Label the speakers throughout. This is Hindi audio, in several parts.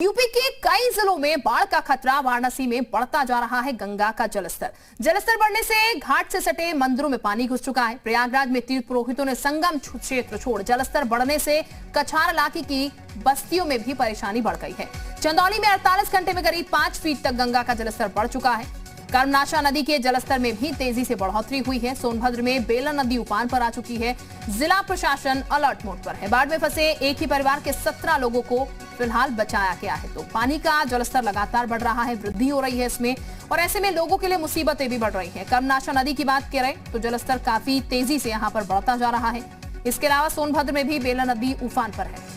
Speaker 1: यूपी के कई जिलों में बाढ़ का खतरा, वाराणसी में बढ़ता जा रहा है गंगा का जलस्तर बढ़ने से घाट से सटे मंदिरों में पानी घुस चुका है। प्रयागराज में तीर्थ पुरोहितों ने संगम क्षेत्र छोड़ जलस्तर बढ़ने से कछार इलाके की बस्तियों में भी परेशानी बढ़ गई है। चंदौली में 48 घंटे में करीब 5 फीट तक गंगा का जलस्तर बढ़ चुका है। कर्मनाशा नदी के जलस्तर में भी तेजी से बढ़ोतरी हुई है। सोनभद्र में बेलन नदी उफान पर आ चुकी है। जिला प्रशासन अलर्ट मोड पर है। बाढ़ में फंसे एक ही परिवार के 17 लोगों को फिलहाल बचाया गया है। तो पानी का जलस्तर लगातार बढ़ रहा है, वृद्धि हो रही है इसमें, और ऐसे में लोगों के लिए मुसीबतें भी बढ़ रही हैं। कर्मनाशा नदी की बात करें तो जलस्तर काफी तेजी से यहां पर बढ़ता जा रहा है। इसके अलावा सोनभद्र में भी बेलन नदी उफान पर है।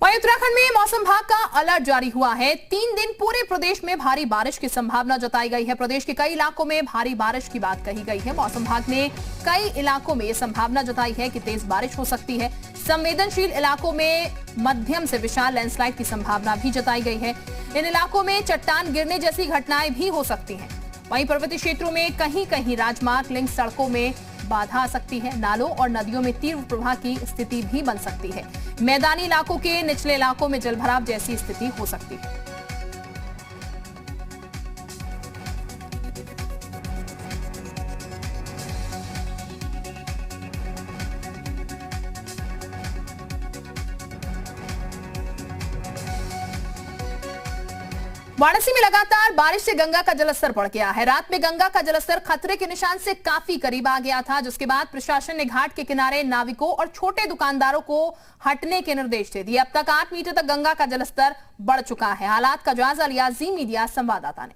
Speaker 1: वहीं उत्तराखंड में मौसम विभाग का अलर्ट जारी हुआ है। 3 दिन पूरे प्रदेश में भारी बारिश की संभावना जताई गई है। प्रदेश के कई इलाकों में भारी बारिश की बात कही गई है। मौसम विभाग ने कई इलाकों में यह संभावना जताई है कि तेज बारिश हो सकती है। संवेदनशील इलाकों में मध्यम से विशाल लैंडस्लाइड की संभावना भी जताई गई है। इन इलाकों में चट्टान गिरने जैसी घटनाएं भी हो सकती हैं। वहीं पर्वतीय क्षेत्रों में कहीं कहीं राजमार्ग लिंक सड़कों में बाधा आ सकती है। नालों और नदियों में तीव्र प्रवाह की स्थिति भी बन सकती है। मैदानी इलाकों के निचले इलाकों में जलभराव जैसी स्थिति हो सकती है। वाराणसी में लगातार बारिश से गंगा का जलस्तर बढ़ गया है। रात में गंगा का जलस्तर खतरे के निशान से काफी करीब आ गया था, जिसके बाद प्रशासन ने घाट के किनारे नाविकों और छोटे दुकानदारों को हटने के निर्देश दे दिए। अब तक 8 मीटर तक गंगा का जलस्तर बढ़ चुका है। हालात का जायजा लिया जी मीडिया संवाददाता ने।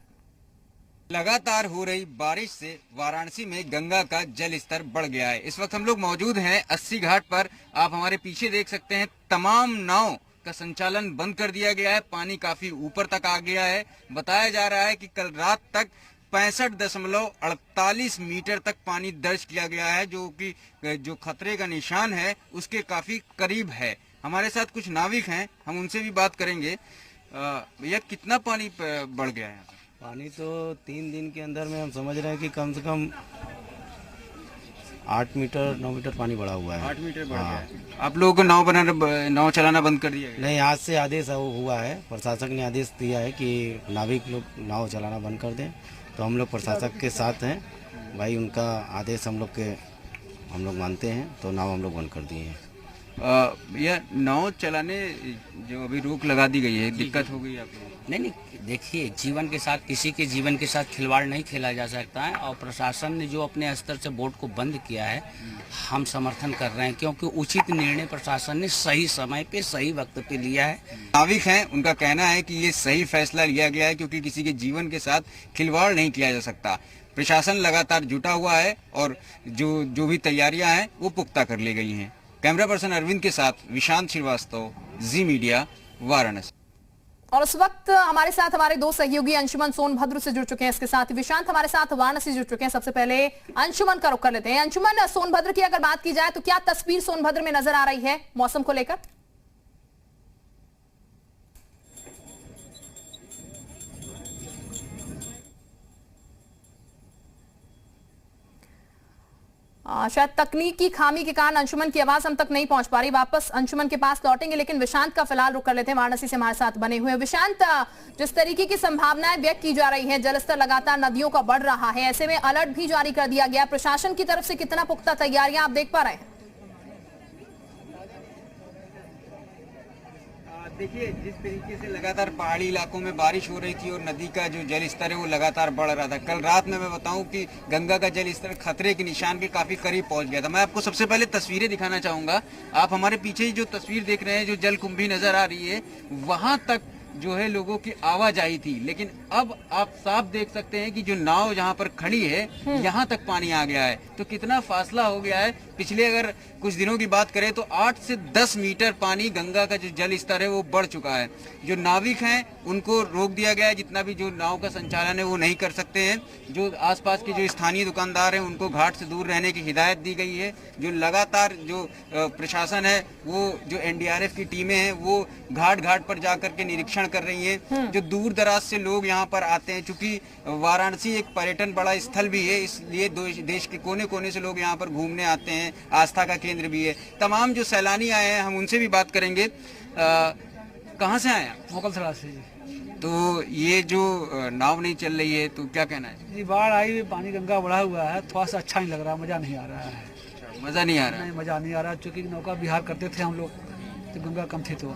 Speaker 2: लगातार हो रही बारिश से वाराणसी में गंगा का जल स्तर बढ़ गया है। इस वक्त हम लोग मौजूद हैं 80 घाट पर। आप हमारे पीछे देख सकते हैं, तमाम नाव का संचालन बंद कर दिया गया है। पानी काफी ऊपर तक आ गया है। बताया जा रहा है कि कल रात तक 65.48 मीटर तक पानी दर्ज किया गया है, जो कि जो खतरे का निशान है उसके काफी करीब है। हमारे साथ कुछ नाविक हैं, हम उनसे भी बात करेंगे। भैया, कितना पानी बढ़ गया है?
Speaker 3: पानी तो 3 दिन के अंदर में हम समझ रहे हैं कि कम से कम 8 मीटर 9 मीटर पानी बढ़ा हुआ है।
Speaker 2: 8 मीटर बढ़ गया है। आप लोगों को नाव चलाना बंद कर दिया है?
Speaker 3: नहीं, आज से आदेश हुआ है। प्रशासक ने आदेश दिया है कि नाविक लोग नाव चलाना बंद कर दें। तो हम लोग प्रशासक के साथ हैं भाई। उनका आदेश हम लोग मानते हैं, तो नाव हम लोग बंद कर दिए हैं।
Speaker 2: यह नाव चलाने जो अभी रोक लगा दी गई है, दिक्कत हो गई आपको?
Speaker 4: नहीं, देखिए, जीवन के साथ, किसी के जीवन के साथ खिलवाड़ नहीं खेला जा सकता है। और प्रशासन ने जो अपने स्तर से बोट को बंद किया है, हम समर्थन कर रहे हैं, क्योंकि उचित निर्णय प्रशासन ने सही समय पे सही वक्त पे लिया है।
Speaker 2: नाविक हैं, उनका कहना है कि ये सही फैसला लिया गया है, क्योंकि किसी के जीवन के साथ खिलवाड़ नहीं किया जा सकता। प्रशासन लगातार जुटा हुआ है और जो भी तैयारियां हैं वो पुख्ता कर ली गई हैं। कैमरा पर्सन अरविंद के साथ विशांत श्रीवास्तव, जी मीडिया, वाराणसी।
Speaker 1: और उस वक्त हमारे साथ हमारे 2 सहयोगी अंशुमन सोनभद्र से जुड़ चुके हैं। इसके साथ विशांत हमारे साथ वाराणसी जुड़ चुके हैं। सबसे पहले अंशुमन का रुख कर लेते हैं। अंशुमन, सोनभद्र की अगर बात की जाए तो क्या तस्वीर सोनभद्र में नजर आ रही है मौसम को लेकर? शायद तकनीकी खामी के कारण अंशुमन की आवाज हम तक नहीं पहुंच पा रही। वापस अंशुमन के पास लौटेंगे, लेकिन विशांत का फिलहाल रुख कर लेते हैं। वाराणसी से हमारे साथ बने हुए विशांत, जिस तरीके की संभावनाएं व्यक्त की जा रही है, जलस्तर लगातार नदियों का बढ़ रहा है, ऐसे में अलर्ट भी जारी कर दिया गया। प्रशासन की तरफ से कितना पुख्ता तैयारियां आप देख पा रहे हैं?
Speaker 2: देखिए, जिस तरीके से लगातार पहाड़ी इलाकों में बारिश हो रही थी और नदी का जो जल स्तर है वो लगातार बढ़ रहा था। कल रात में मैं बताऊं कि गंगा का जल स्तर खतरे के निशान के काफी करीब पहुंच गया था। मैं आपको सबसे पहले तस्वीरें दिखाना चाहूंगा। आप हमारे पीछे ही जो तस्वीर देख रहे हैं, जो जलकुंभी नजर आ रही है, वहां तक जो है लोगों की आवाजाही थी, लेकिन अब आप साफ देख सकते हैं कि जो नाव जहां पर खड़ी है, यहां तक पानी आ गया है। तो कितना फासला हो गया है। पिछले अगर कुछ दिनों की बात करें तो 8 से 10 मीटर पानी गंगा का जो जल स्तर है वो बढ़ चुका है। जो नाविक हैं उनको रोक दिया गया है, जितना भी जो नाव का संचालन है वो नहीं कर सकते हैं। जो आसपास के जो स्थानीय दुकानदार हैं उनको घाट से दूर रहने की हिदायत दी गई है। जो लगातार जो प्रशासन है, वो जो NDRF की टीमें हैं वो घाट घाट पर जाकर के निरीक्षण निरीक्षण कर रही हैं। जो दूर दराज से लोग यहाँ पर आते हैं, चूंकि वाराणसी एक पर्यटन बड़ा स्थल भी है, इसलिए देश के कोने कोने से लोग यहाँ पर घूमने आते हैं, आस्था का केंद्र भी है। तमाम जो सैलानी आए हैं हम उनसे भी बात करेंगे। कहाँ से आए हैं?
Speaker 5: मोकलसरा से जी।
Speaker 2: तो ये जो नाव नहीं चल रही है तो क्या कहना है?
Speaker 5: जी बाढ़ आई हुई, पानी गंगा बढ़ा हुआ है, थोड़ा सा अच्छा नहीं लग रहा, मज़ा नहीं आ रहा है।
Speaker 2: मज़ा नहीं आ रहा है?
Speaker 5: नहीं, मज़ा नहीं आ रहा, क्योंकि नौका विहार करते थे हम लोग, तो गंगा कम थी तो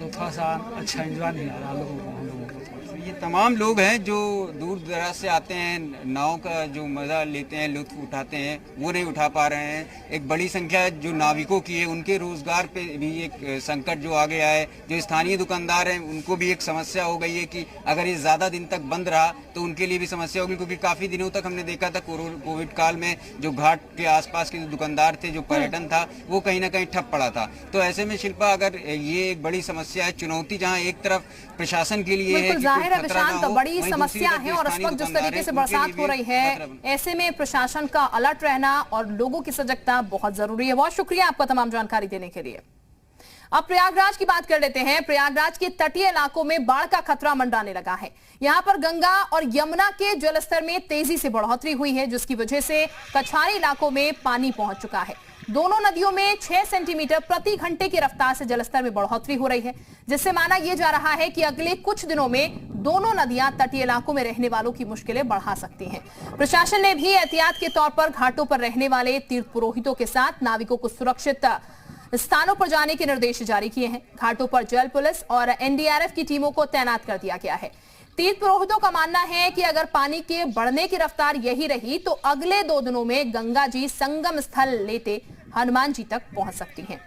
Speaker 5: थोड़ा सा अच्छा एंजॉय नहीं आ रहा हम लोगों को।
Speaker 2: ये तमाम लोग हैं जो दूर दराज से आते हैं, नाव का जो मज़ा लेते हैं, लुत्फ उठाते हैं, वो नहीं उठा पा रहे हैं। एक बड़ी संख्या जो नाविकों की है, उनके रोजगार पे भी एक संकट जो आ गया है। जो स्थानीय दुकानदार हैं उनको भी एक समस्या हो गई है कि अगर ये ज़्यादा दिन तक बंद रहा तो उनके लिए भी समस्या होगी, क्योंकि काफ़ी दिनों तक हमने देखा था कोविड काल में जो घाट के आसपास के जो दुकानदार थे, जो पर्यटन था, वो कहीं ना कहीं ठप पड़ा था। तो ऐसे में शिल्पा, अगर ये एक बड़ी समस्या है, चुनौती जहाँ एक तरफ प्रशासन के लिए है,
Speaker 1: जाहिर है विशांत, तो बड़ी समस्या है और इस वक्त जिस तरीके से बरसात हो रही है, ऐसे में प्रशासन का अलर्ट रहना और लोगों की सजगता बहुत जरूरी है। बहुत शुक्रिया आपका तमाम जानकारी देने के लिए। अब प्रयागराज की बात कर लेते हैं। प्रयागराज के तटीय इलाकों में बाढ़ का खतरा मंडराने लगा है। यहां पर गंगा और यमुना के जलस्तर में तेजी से बढ़ोतरी हुई है, जिसकी वजह से कछारी इलाकों में पानी पहुंच चुका है। दोनों नदियों में 6 सेंटीमीटर प्रति घंटे की रफ्तार से जलस्तर में बढ़ोतरी हो रही है, जिससे माना यह जा रहा है कि अगले कुछ दिनों में दोनों नदियां तटीय इलाकों में रहने वालों की मुश्किलें बढ़ा सकती हैं। प्रशासन ने भी एहतियात के तौर पर घाटों पर रहने वाले तीर्थ पुरोहितों के साथ नाविकों को सुरक्षित स्थानों पर जाने के निर्देश जारी किए हैं। घाटों पर जल पुलिस और एनडीआरएफ की टीमों को तैनात कर दिया गया है। तीर्थ पुरोहितों का मानना है कि अगर पानी के बढ़ने की रफ्तार यही रही तो अगले 2 दिनों में गंगा जी संगम स्थल लेते हनुमान जी तक पहुंच सकती हैं।